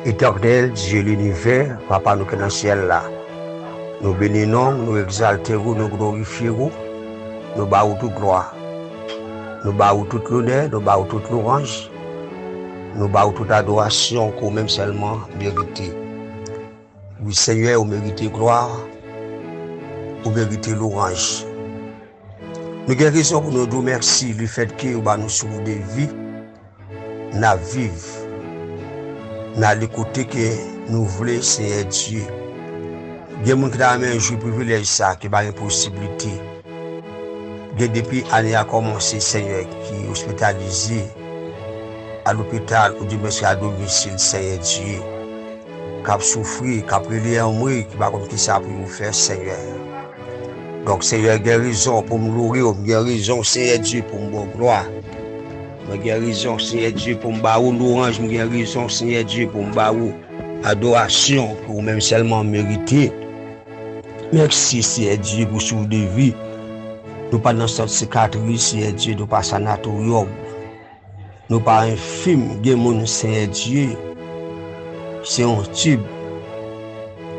Éternel, Dieu l'univers, Papa nous qui dans le ciel là, nous bénissons, nous exaltons, nous glorifions, nous battons toute gloire, nous battons toute l'honneur, nous battons toute louange, nous battons toute adoration qu'on même seulement mérité. Oui Seigneur, vous méritez gloire, vous méritez louange. Nous avons raison pour nous dire merci du fait que vous nous sauver des vies, nous vivons. Dans l'écouter que nous voulons, Seigneur Dieu. Il y a des gens qui ont un jour privilège, ça, qui a une possibilité. Depuis l'année a commencé, Seigneur, qui est hospitalisé à l'hôpital ou du monsieur à domicile, Seigneur Dieu. Qui a souffert, qui a prié en moi, qui va comme qui ça pour vous faire, Seigneur. Donc, Seigneur, il y a raison pour me louer, il y a raison, Seigneur Dieu, pour me gloire. J'ai raison, Seigneur Dieu, pour me battre louange. J'ai raison, Seigneur Dieu, pour me battre adoration, pour même seulement mériter. Merci, Seigneur Dieu, pour sauver des vies. Nous pas dans cette cicatrice, Seigneur Dieu, nous pas sanatorium. Nous pas infime, des gens, Seigneur Dieu. C'est un tube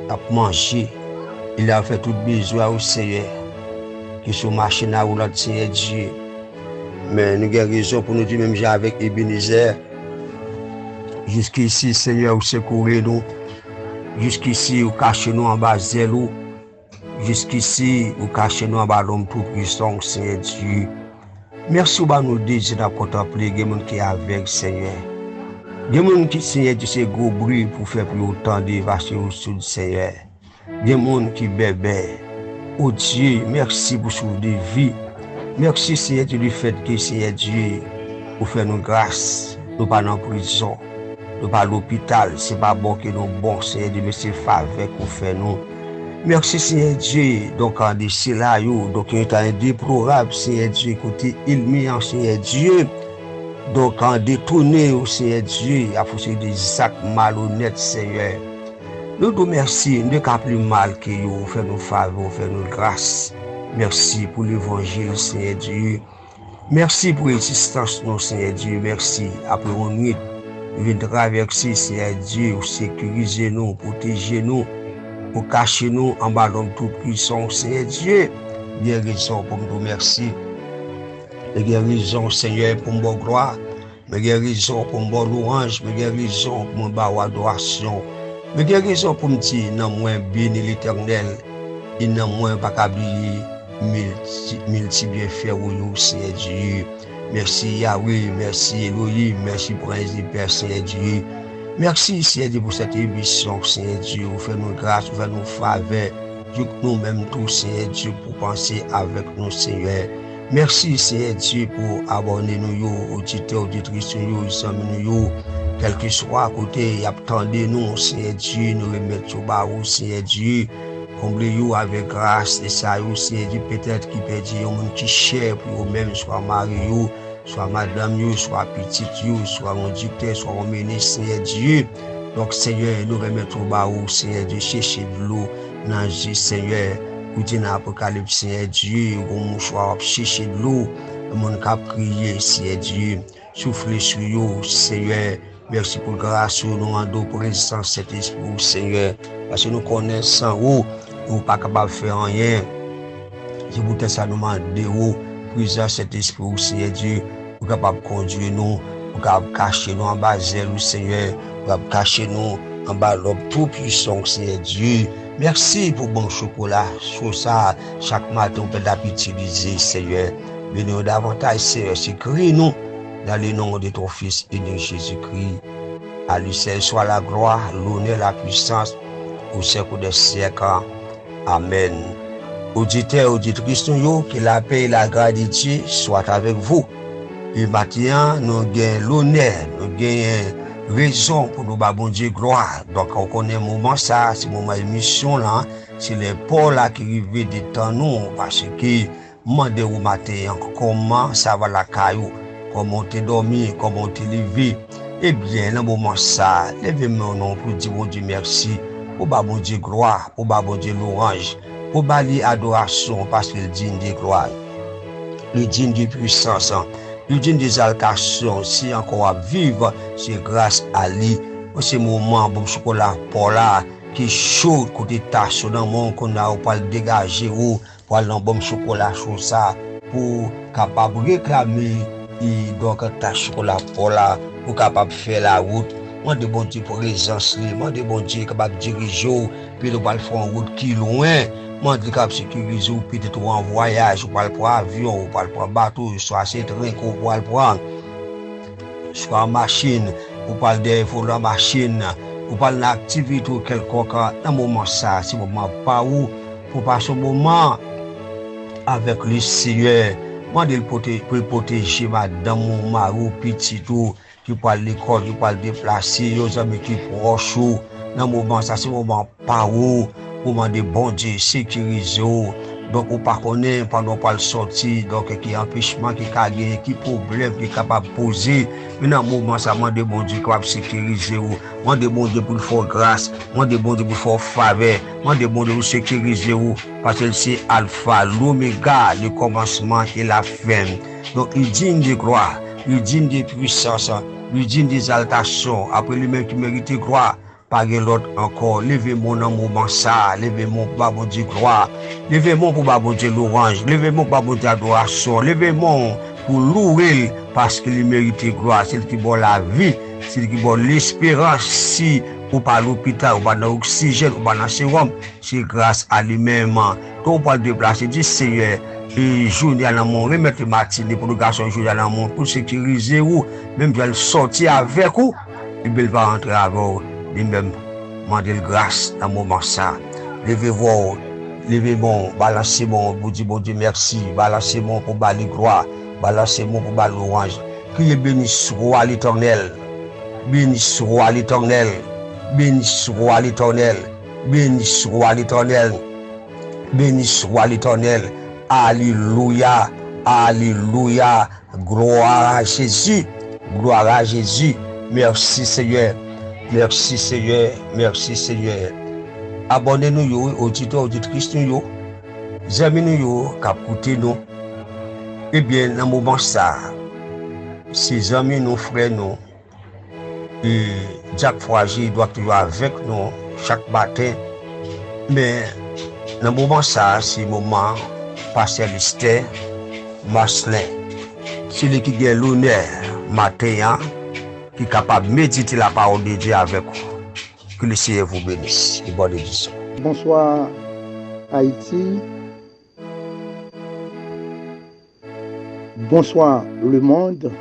à manger. Il a fait tout besoin au Seigneur. Que sur machine à rouler, Seigneur Dieu. Mais nous avons raison pour nous dire, même avec Ebenezer, jusqu'ici, Seigneur, vous secourez nous. Jusqu'ici, vous cachez nous en bas zèle. Jusqu'ici, vous cachez nous en bas l'homme tout puissant, Seigneur Dieu. Merci pour nous dire, je n'ai contemplé, il y a des gens qui sont avec, Seigneur. Il y a des gens qui, Seigneur, tu sais, gros bruit pour faire plus autant d'évasion au sud, Seigneur. Il y a des gens qui bébé. Oh Dieu, merci pour sauver des vies. Merci Seigneur du fait que Seigneur Dieu vous fait nous grâce. Nous pas en prison, nous pas à l'hôpital. C'est pas bon que nous bon Seigneur Dieu, mais c'est faveur qu'on fait nous. Merci Seigneur Dieu. Donc en décès là, donc il est indéplorable Seigneur Dieu, côté humiliant Seigneur Dieu. Donc en détourné au Seigneur Dieu, à faire des actes malhonnêtes Seigneur. Nous nous merci, nous ne plus mal que vous fait nous faveur, vous fait nous grâce. Merci pour l'évangile, Seigneur Dieu. Merci pour l'existence, non, Seigneur Dieu. Merci. Après une nuit, nous venons traverser, Seigneur Dieu, pour sécuriser nous, protéger nous, pour cacher nous en bas de tout puissant, Seigneur Dieu. Bien raison pour nous merci. Bien raison, Seigneur, pour mon gloire. Bien raison pour mon louange. Bien raison pour mon adoration. Bien raison pour me dire, non, moins béni l'Éternel. Il n'a moins pas qu'à oublier multi bienfaits au Seigneur Dieu. Merci Yahweh, merci Elohim, merci pour les Père Seigneur Dieu. Merci Seigneur Dieu pour cette émission, Seigneur Dieu. Vous faites nos grâces, vous faites nos faveurs. Nous-mêmes tous, Seigneur Dieu, pour penser avec nous, Seigneur. Merci Seigneur Dieu pour abonner nous, auditeurs, auditrices, nous, quel que soit à côté, attendez-nous, Seigneur Dieu, nous remettre au bas, Seigneur Dieu. Comblez-vous avec grâce et ça aussi dit peut-être qui peut dire un monde qui cher pour eux-mêmes, soit mari, soit madame, soit petite, soit un dictateur, soit un ministre, Seigneur Dieu. Donc Seigneur, nous remettons au bas, Seigneur Dieu, chercher de l'eau dans le Seigneur. Vous dites dans l'Apocalypse, Seigneur Dieu, au mouchoir, chercher de l'eau, le monde qui a prié, Seigneur Dieu, soufflez sur vous, Seigneur. Merci pour grâce, nous rendons présence cet esprit, Seigneur, parce que nous connaissons où. Nous ne sommes pas capables de faire rien. Je vous dis ça, nous demandons, présent cet esprit, Seigneur Dieu, vous êtes capable de conduire nous, vous êtes capable de cacher nous en bas zèle, Seigneur, vous êtes capable de cacher nous en bas l'homme tout puissant, Seigneur Dieu. Merci pour bon chocolat. Sur ça, chaque matin, on peut l'utiliser, Seigneur. Bénis-nous davantage, Seigneur. Écris nous dans le nom de ton Fils et de Jésus-Christ. À lui seul soit la gloire, l'honneur, la puissance au siècle des siècles. Amen. Auditeurs, auditrices, que la paix et la grâce de Dieu soient avec vous. Et maintenant, nous gagnons l'honneur, nous gagnons raison pour nous bon Dieu gloire. Donc, on connaît le moment, ça, c'est le moment d'émission là. C'est les Paul là qui arrivent de temps nous, parce que, demandez au matin, comment ça va la caillou, comment t'es dormi, comment t'es levé. Eh bien, le moment ça, levez-moi non pour dire bon Dieu merci. Pour bon Dieu gloire, pour bon Dieu louange, pour bali adoration parce qu'il digne de gloire, le digne de puissance, le digne d'exaltation. Si encore à vivre, c'est grâce à lui. c'est moment bon chocolat pour là qui chaud côté tache dans mon qu'on a pour le dégager ou pour aller dans bon chocolat chaud ça pour capable réclamer et donc tache chocolat pour là pour capable faire la route. Moi de bon Dieu pour présence moi de bon Dieu capable diriger puis nous pas faire une route qui loin. Moi de capable sécuriser ou peut-être en voyage ou pas pour avion ou pas pour bateau soit c'est train qu'on va prendre soit machine ou pas de la machine ou pas une activité ou quelconque dans moment ça c'est moment pas où pour passer un moment avec le Seigneur. Moi de pour protéger madame mon mari petit tout qui parle l'école qui parle déplacer aux amis qui proches dans moment ça c'est moment pas où moment de bon Dieu sécuriser donc on pas connaît pendant pas le sortir donc qui empêchement qui gagner qui problème qui capable poser mais dans moment ça demande bon Dieu capable sécuriser moi de bon Dieu pour faire grâce moi de bon Dieu pour faire faveur moi de bon Dieu pour sécuriser parce que c'est alpha l'oméga le commencement et la fin donc il digne de gloire il digne de puissance il digne d'exaltation après lui-même qui mérite gloire pas l'autre encore. Levez-moi dans moment ça. Levez-moi pour bon Dieu gloire. Levez-moi pour bon Dieu l'orange. Levez-moi pour bon Dieu adoration. Levez-moi pour louer parce qu'il mérite gloire. C'est qui bon la vie. C'est qui bon l'espérance. Si ou pas l'hôpital, ou pas dans l'oxygène, ou pas dans le sérum, c'est grâce à lui-même. Donc on peut déplacer du Seigneur. Et journée à l'amour, remettre matinée pour le garçon journée à l'amour pour sécuriser ou même pour sortir avec vous. Et bien il va rentrer avec vous. Lui-même, demander grâce dans le moment ça. Levez-vous, levez-moi, balancez-moi, vous dites bon Dieu merci, balancez-moi pour balayer gloire, balancez-moi pour balayer l'orange. Criez béni soit l'Éternel, béni soit l'Éternel, béni soit l'Éternel, béni soit l'Éternel, béni soit l'Éternel. Alléluia, alléluia, gloire à Jésus, gloire à Jésus. Merci Seigneur. Merci Seigneur, merci Seigneur. Abonnez-nous, auditeurs, auditrices, nous, amis, nous, qui écoutent nous. Eh bien, dans le moment ça, ces amis, nos frères, nous, et Jacques Froigier doit toujours avec nous chaque matin. Mais dans le moment ça, c'est le moment, Pasteur Lister, Marcelin. C'est lui qui a l'honneur matin, qui est capable de méditer la parole de Dieu avec vous. Que le Seigneur vous bénisse et bonne édition. Bonsoir Haïti. Bonsoir le monde.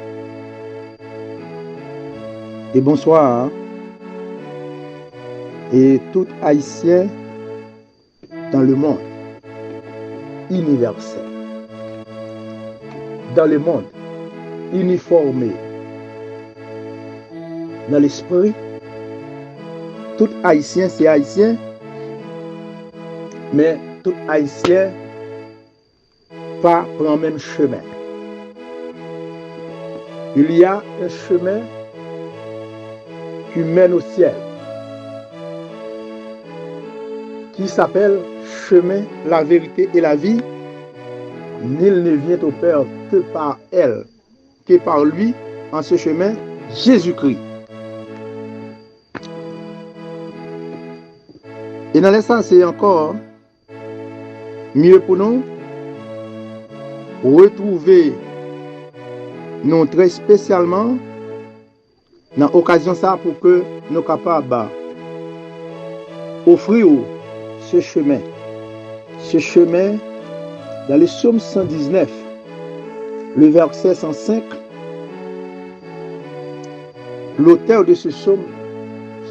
Et bonsoir et tout Haïtien dans le monde universel. Dans le monde uniformé. Dans l'esprit, tout haïtien c'est haïtien, mais tout haïtien pas prend le même chemin. Il y a un chemin qui mène au ciel, qui s'appelle chemin, la vérité et la vie. Nul ne vient au Père que par elle, que par lui, en ce chemin, Jésus-Christ. Et dans l'instant, c'est encore mieux pour nous retrouver nous très spécialement dans l'occasion ça pour que nous soyons capables d'offrir ce chemin dans le psaume 119, le verset 105. L'auteur de ce psaume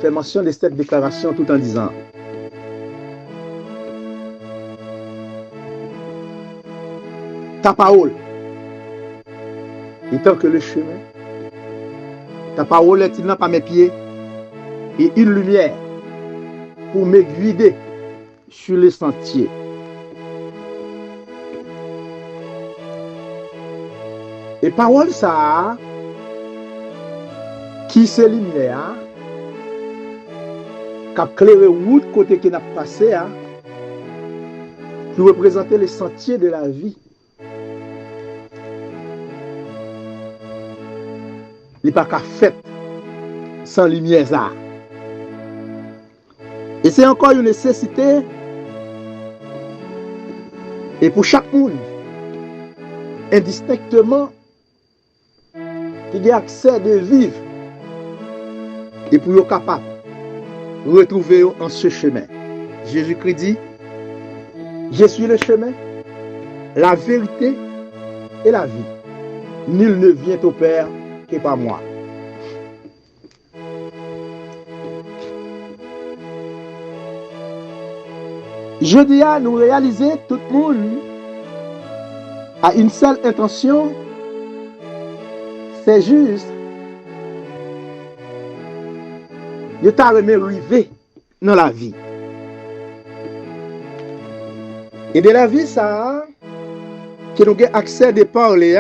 fait mention de cette déclaration tout en disant: ta parole étant que le chemin, ta parole est une lampe à mes pieds et une lumière pour me guider sur les sentiers. Et parole ça, qui c'est lumière, qui a clairé route côté qui n'a passé, qui représentait les sentiers de la vie. Il n'est pas qu'à fait sans lumière ça. Et c'est encore une nécessité, et pour chaque monde, indistinctement, qui a accès de vivre, et pour être capable de retrouver en ce chemin. Jésus-Christ dit, je suis le chemin, la vérité et la vie. Nul ne vient au Père que par moi. Je dis à nous réaliser, tout le monde a une seule intention, c'est juste de t'arriver dans la vie. Et de la vie, ça, que nous avons accès de parler,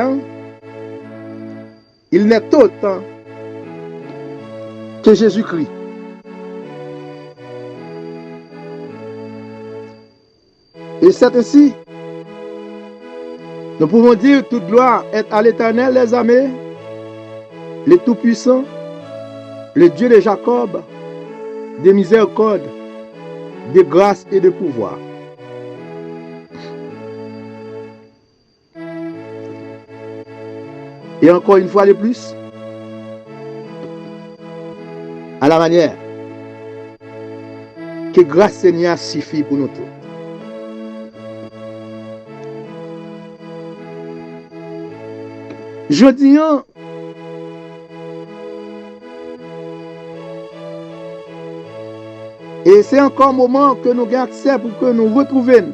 il n'est autre que Jésus-Christ. Et c'est ainsi, nous pouvons dire toute gloire est à l'Éternel, les armées, le Tout-Puissant, le Dieu de Jacob, de miséricorde, de grâce et de pouvoir. Et encore une fois de plus, à la manière que grâce Seigneur suffit pour nous tous. Je dis, et c'est encore un moment que nous avons accès pour que nous retrouvions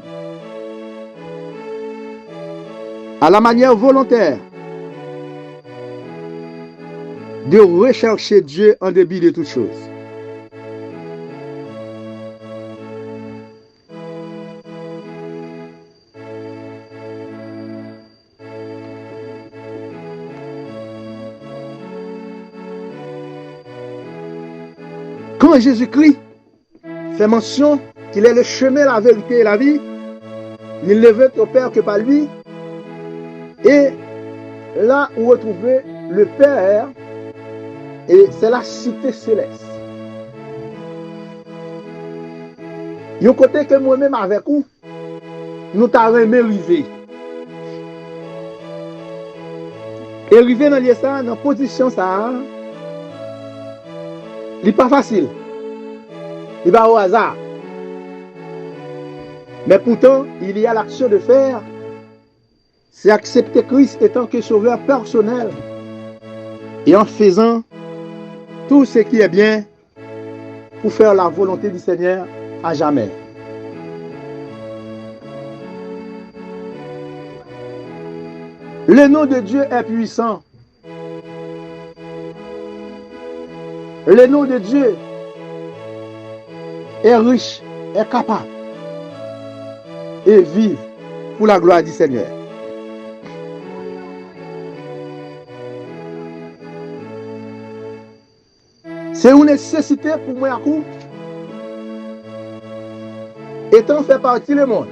à la manière volontaire de rechercher Dieu en débit de toutes choses. Quand Jésus-Christ fait mention qu'il est le chemin, la vérité et la vie, il ne veut au Père que par lui, et là où retrouver le Père, et c'est la cité céleste. Il y a un côté que moi-même avec vous, nous t'avons arrivé. Et arriver dans lieu ça, dans position ça, il n'est pas facile. Il va au hasard. Mais pourtant, il y a l'action de faire, c'est accepter Christ étant que sauveur personnel. Et en faisant tout ce qui est bien pour faire la volonté du Seigneur à jamais. Le nom de Dieu est puissant. Le nom de Dieu est riche, est capable et vive pour la gloire du Seigneur. C'est une nécessité pour moi, étant fait partie du monde.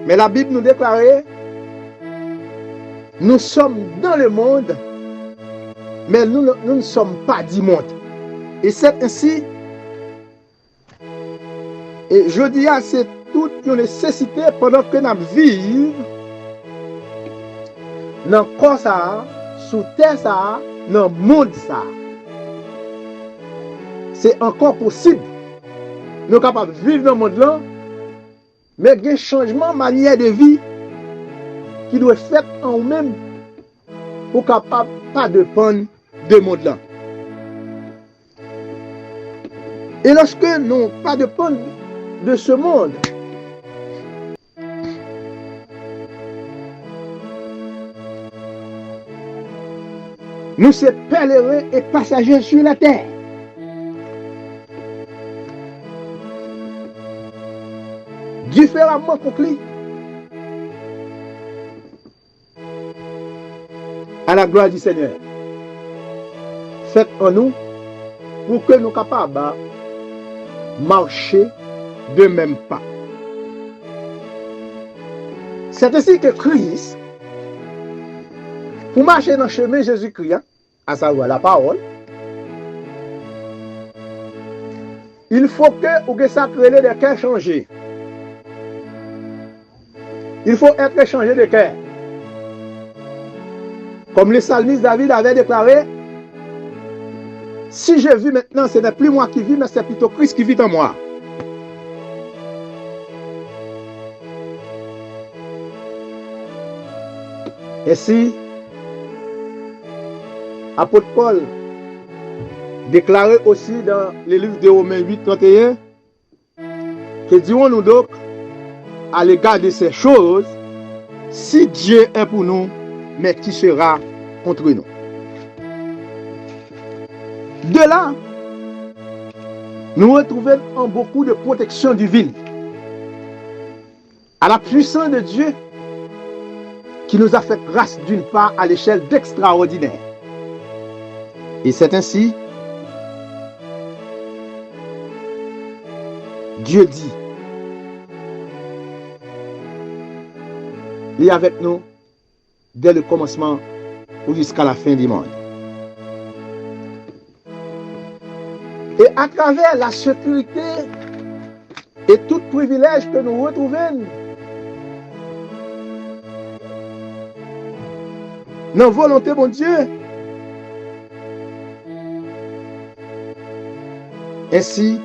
Mais la Bible nous déclare, nous sommes dans le monde, mais nous ne sommes pas du monde. Et c'est ainsi, et je dis, c'est toute une nécessité pendant que nous vivons dans le corps, ça, sous terre, ça, dans le monde. Ça. C'est encore possible. Nous sommes capables de vivre dans le monde là, mais il y a un changement de manière de vie qui doit être fait en nous-mêmes pour capable pas dépendre de monde là. Et lorsque nous pas dépendre de ce monde, nous sommes pèlerins et passagers sur la terre. Différemment pour lui, à la gloire du Seigneur. Faites en nous pour que nous soyons capables de marcher de même pas. C'est ainsi que Christ, pour marcher dans le chemin Jésus-Christ, à savoir la parole, il faut que vous sacrez des cœurs changés. Il faut être changé de cœur. Comme le psalmiste David avait déclaré, si je vis maintenant, ce n'est plus moi qui vis, mais c'est plutôt Christ qui vit en moi. Ainsi, apôtre Paul déclarait aussi dans le livre de Romains 8, 31, que dirons-nous donc à l'égard de ces choses, si Dieu est pour nous, mais qui sera contre nous? De là, nous retrouvons en beaucoup de protection divine, à la puissance de Dieu, qui nous a fait grâce d'une part à l'échelle d'extraordinaire. Et c'est ainsi, Dieu dit, il est avec nous dès le commencement ou jusqu'à la fin du monde. Et à travers la sécurité et tout privilège que nous retrouvons dans la volonté de Dieu, ainsi,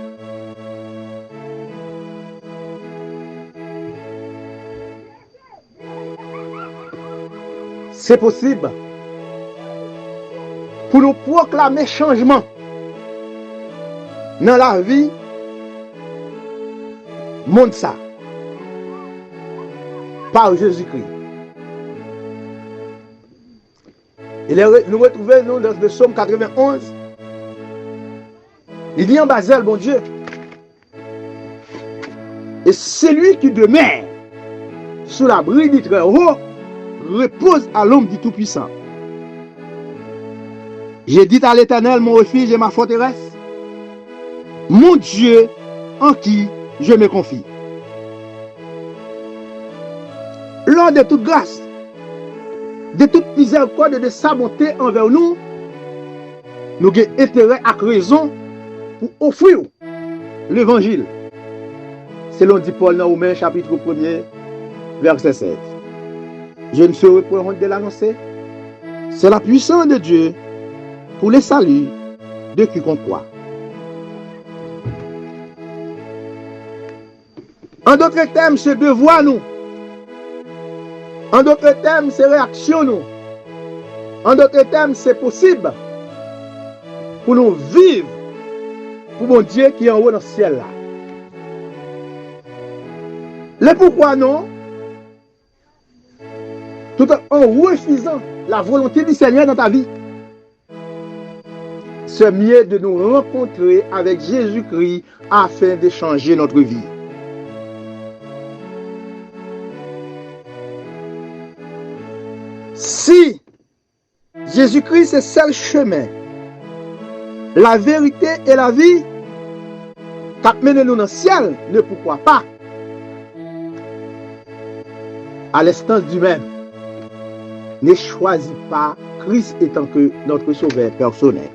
c'est possible pour nous proclamer changement dans la vie monde ça par Jésus-Christ. Et nous retrouvons dans le psaume 91. Il dit en Basel, bon Dieu, et celui qui demeure sous l'abri du Très-Haut repose à l'ombre du Tout-Puissant. J'ai dit à l'Éternel, mon refuge et ma forteresse, mon Dieu en qui je me confie. Lors de toute grâce, de toute miséricorde et de sa bonté envers nous, nous avons intérêt à raison pour offrir l'évangile. Selon dit Paul dans Romains chapitre 1er, verset 16. Je ne serai pas honte de l'annoncer. C'est la puissance de Dieu pour le salut de quiconque croit. En d'autres termes, c'est devoir nous. En d'autres termes, c'est réaction nous. En d'autres termes, c'est possible pour nous vivre pour mon Dieu qui est en haut dans le ciel là. Le pourquoi non? Tout en refusant la volonté du Seigneur dans ta vie. C'est mieux de nous rencontrer avec Jésus-Christ afin de changer notre vie. Si Jésus-Christ est seul chemin, la vérité et la vie, qui mène nous dans le ciel, ne pourquoi pas. À l'instance du même, ne choisis pas Christ étant que notre sauveur personnel.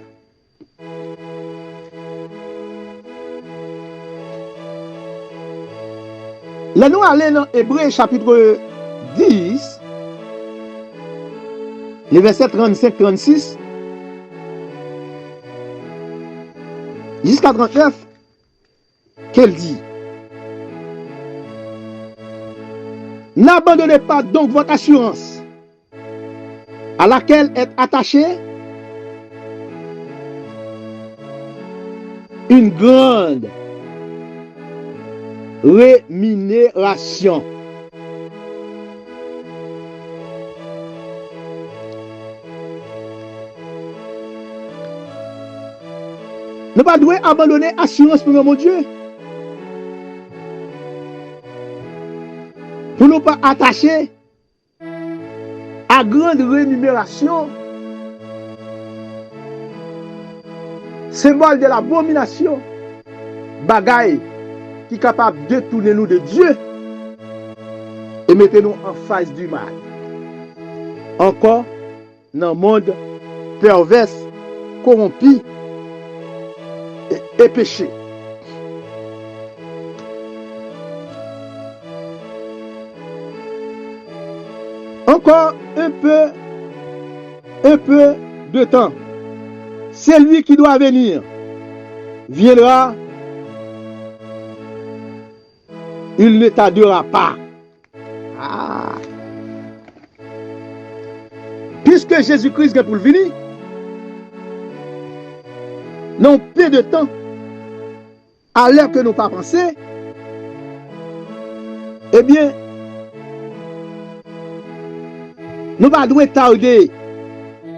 Là, nous allons dans Hébreux chapitre 10, les versets 35-36, jusqu'à 39, qu'elle dit: n'abandonnez pas donc votre assurance, à laquelle est attachée une grande rémunération. Ne pas doit abandonner assurance pour mon Dieu. Pour ne pas attacher à grande rémunération, symbole de l'abomination, bagaille qui est capable de tourner nous de Dieu et mettre nous en face du mal. Encore dans le monde pervers, corrompu et péché. Encore un peu de temps. Celui qui doit venir viendra. Il ne tardera pas. Ah. Puisque Jésus-Christ est pour le venir, non peu de temps, à l'heure que nous pas pensé, eh bien, nous pas doit tarder.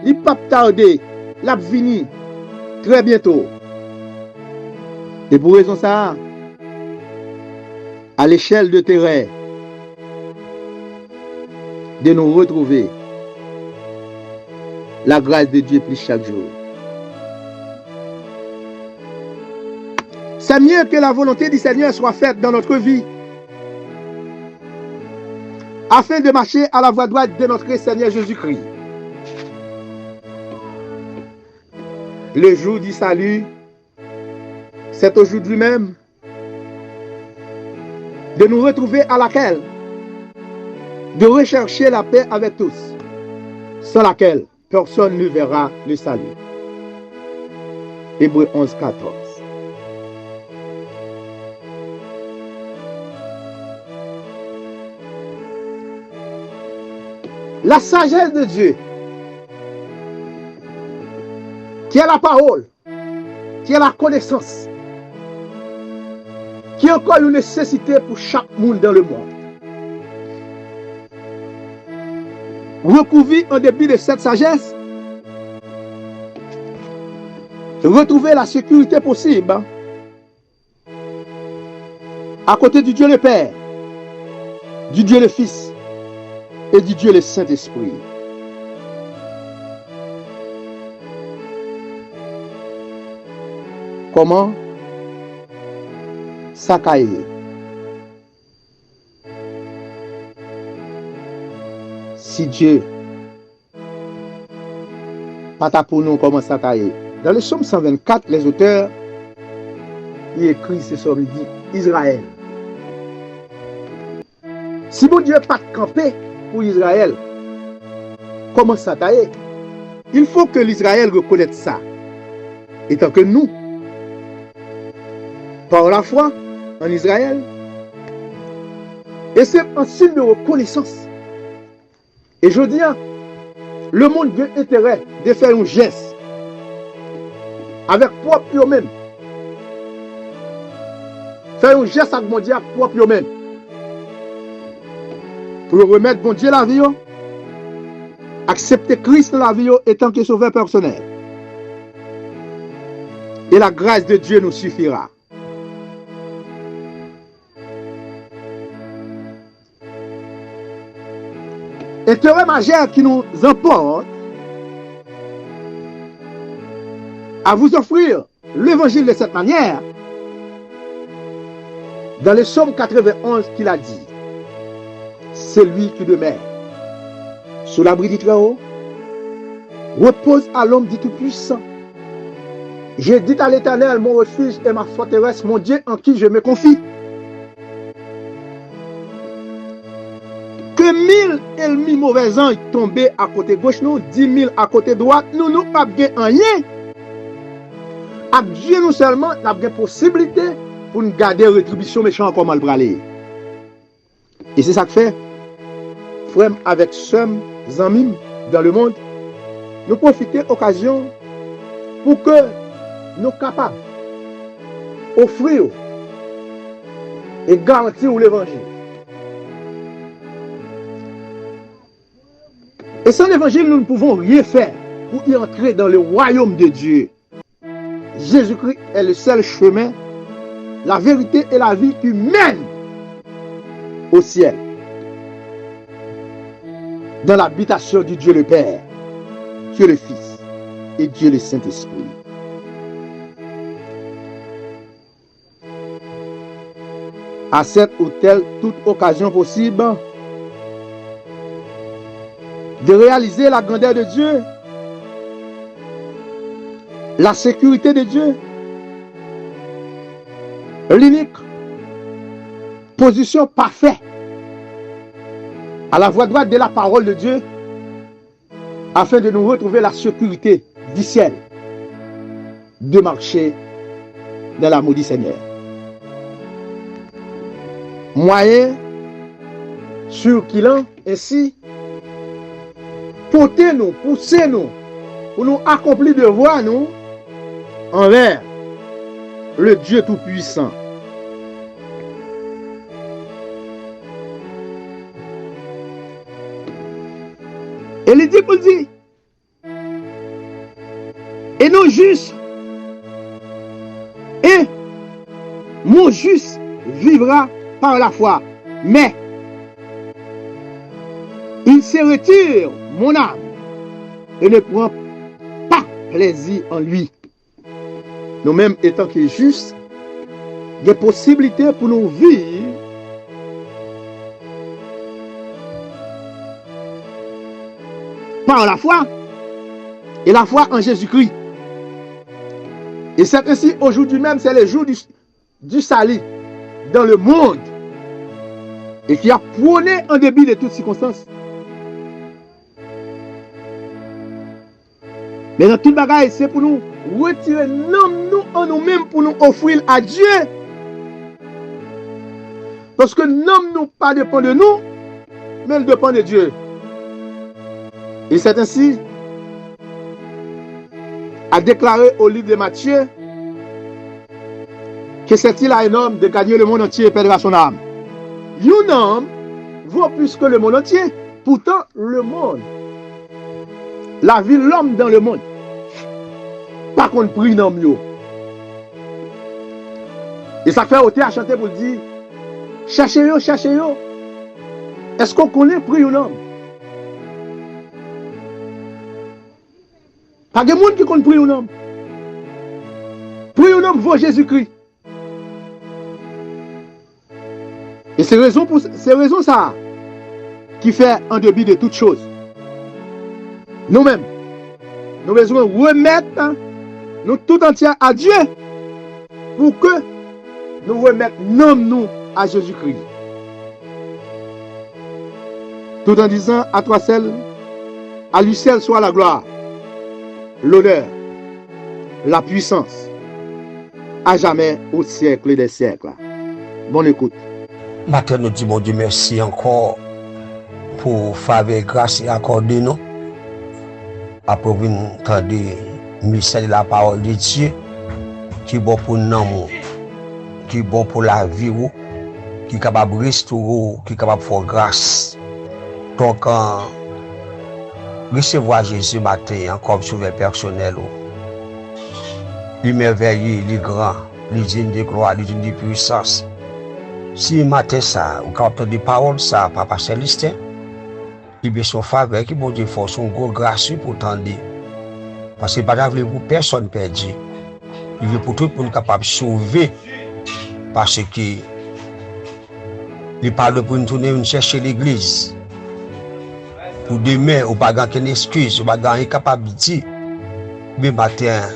Il pas tarder. L'a venir très bientôt. Et pour raison ça, à l'échelle de terrain, de nous retrouver, la grâce de Dieu plus chaque jour. C'est mieux que la volonté du Seigneur soit faite dans notre vie, afin de marcher à la voie droite de notre Seigneur Jésus-Christ. Le jour du salut, c'est aujourd'hui même de nous retrouver à laquelle, de rechercher la paix avec tous, sans laquelle personne ne verra le salut. Hébreux 11, 14. La sagesse de Dieu, qui est la parole, qui est la connaissance, qui est encore une nécessité pour chaque monde dans le monde. Recouvrir en dépit de cette sagesse, retrouver la sécurité possible à côté du Dieu le Père, du Dieu le Fils et du Dieu le Saint-Esprit. Comment? Sakaye. Si Dieu pas pour nous, comment Sakaye? Dans le psaume 124, les auteurs y écrivent ce soir, il dit Israël. Si mon Dieu pas campé pour Israël, comment Sakaye? Il faut que l'Israël reconnaisse ça. Étant que nous, par la foi en Israël, et c'est un signe de reconnaissance. Et je dis, le monde a intérêt de faire un geste avec propre même. Faire un geste avec mon Dieu propre même. Pour remettre mon Dieu la vie, accepter Christ dans la vie étant que sauveur personnel. Et la grâce de Dieu nous suffira. Intérêt majeur qui nous emporte à vous offrir l'évangile de cette manière, dans le psaume 91 qu'il a dit, celui qui demeure sous l'abri du Très-Haut repose à l'homme du Tout-Puissant. J'ai dit à l'Éternel, mon refuge et ma forteresse, mon Dieu en qui je me confie. Que 1000 ennemis mauvais anges tombés à côté gauche, nous, 10 000 à côté droite, nous n'avons pas rien. À Dieu, nous seulement, nous avons possibilité pour nous garder rétribution méchante comme mal bralé. Et c'est ça que fait, frère, avec somme, amis dans le monde, nous profitons de l'occasion pour que nous soyons capables d'offrir et garantir l'évangile. Et sans l'évangile, nous ne pouvons rien faire pour y entrer dans le royaume de Dieu. Jésus-Christ est le seul chemin, la vérité et la vie qui mènent au ciel. Dans l'habitation du Dieu le Père, Dieu le Fils et Dieu le Saint-Esprit. À cette ou telle toute occasion possible, de réaliser la grandeur de Dieu, la sécurité de Dieu, l'unique position parfaite à la voie droite de la parole de Dieu, afin de nous retrouver la sécurité du ciel, de marcher dans l'amour du Seigneur. Moyen sur qui l'en ainsi, portez-nous, poussez-nous, pour nous accomplir devoir nous envers le Dieu Tout-Puissant. Et il dit pour dire, et nos justes, et mon juste vivra par la foi, mais il se retire mon âme et ne prend pas plaisir en lui. Nous-mêmes étant que justes, il y a possibilité pour nous vivre par la foi et la foi en Jésus-Christ. Et c'est ainsi aujourd'hui même, c'est le jour du salut dans le monde et qui a prôné en débit de toutes circonstances. Mais dans toute bagaille, c'est pour nous retirer nous en nous-mêmes pour nous offrir à Dieu. Parce que nous pas dépend de nous, mais il dépend de Dieu. Et c'est ainsi a déclaré au livre de Matthieu que c'est-il à un homme de gagner le monde entier et perdre son âme. Un homme vaut plus que le monde entier. Pourtant, le monde, la vie, l'homme dans le monde, pas qu'on prie non mieux. Et ça fait ôter à chanter pour dire, cherchez-yo. Est-ce qu'on connaît prie un homme? Pas de monde qui connaît prie un homme. Prie un homme vaut Jésus-Christ. Et c'est raison ça qui fait en débit de toutes choses. Nous-mêmes, nous devons remettre nous tout entier à Dieu pour que nous remettions nous à Jésus-Christ. Tout en disant à toi seul, à lui seul soit la gloire, l'honneur, la puissance, à jamais au siècle des siècles. Bonne écoute. Matin, nous disons Dieu merci encore pour faveur et grâce accordée nous. Après vous entendez le message de la parole de Dieu qui est bon pour nous, qui est bon pour la vie, qui est capable de restaurer, qui est capable de faire grâce. Donc, recevoir Jésus matin comme sauveur personnel. Il est merveilleux, il est grand, il est digne de gloire, il est digne de puissance. Si matin ça, vous captez des paroles, ça, Papa Célestin, il y a son faveur qui bon Dieu fait son gros grâce pour tendre. Parce que pas pour personne perdu. Il veut pour tout le monde capable de sauver. Parce que il parle pour nous tourner chercher l'église. Pour demain, on n'a pas de excuse, on n'a pas de capacité. Mais matin,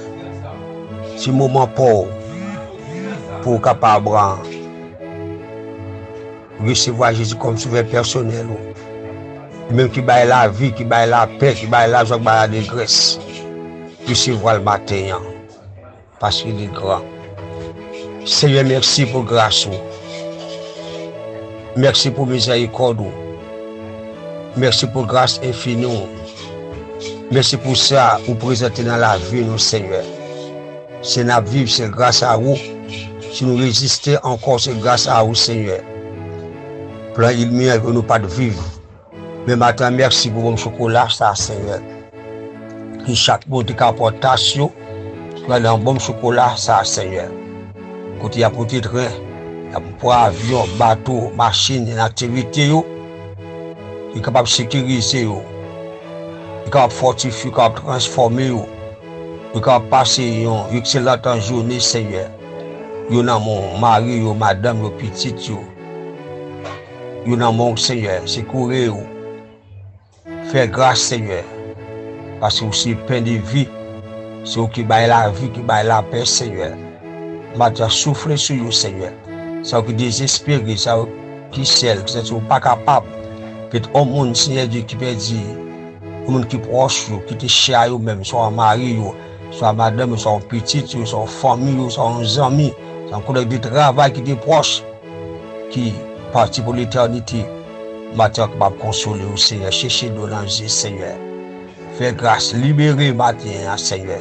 c'est un moment pour capable recevoir Jésus comme sauveur personnel. Même qui baille la vie, qui baille la paix, qui baille la joie, qui baille la dégresse. Recevoir le matin. Parce qu'il est grand. Seigneur, merci pour grâce. Merci pour miséricorde. Merci pour grâce infinie. Merci pour ça, vous présentez dans la vie, nous, Seigneur. Si nous vivons, c'est grâce à vous. Si nous résistons encore, c'est grâce à vous, Seigneur. Plan il mien que nous pas de vivre. Mais maintenant, merci pour mon chocolat, ça, Seigneur. Que chaque monde qui apporte un bon chocolat, ça, Seigneur. Quand il y a pour train, il y a pour avion, bateau, machine, une activité, il est capable de sécuriser, il est capable de fortifier, il est capable de transformer, il est capable de passer une excellente journée, Seigneur. Il y a mon mari, madame, petite, il y a mon Seigneur, c'est courir. Fais grâce, Seigneur. Parce que c'est plein de vie. C'est vous qui baille la vie, qui baille la paix, Seigneur. Maintenant, soufflez sur vous, Seigneur. C'est vous qui désespérez, c'est vous qui seul, qui n'êtes pas capable. Que au monde, Seigneur Dieu, qui peut dire, au monde qui est proche, qui est cher, même, soit un mari, soit madame, soit un petit, soit une famille, soit un ami, soit un collègue de travail qui est proche, qui parti pour l'éternité. Matin, qui va consoler au Seigneur, chercher de l'ange, Seigneur. Faire grâce, libérer matin, Seigneur.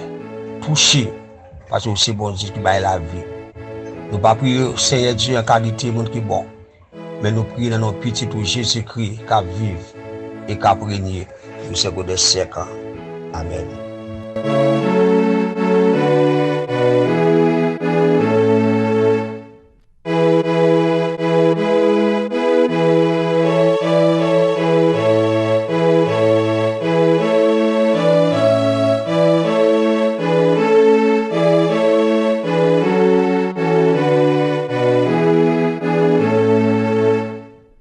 Toucher, parce que c'est bon Dieu qui va la vie. Nous ne pas prier, Seigneur Dieu, en qualité, monde qui est bon. Mais nous prions dans notre petit tout Jésus-Christ, qui vive et qui régner jusqu'au des siècles. Amen.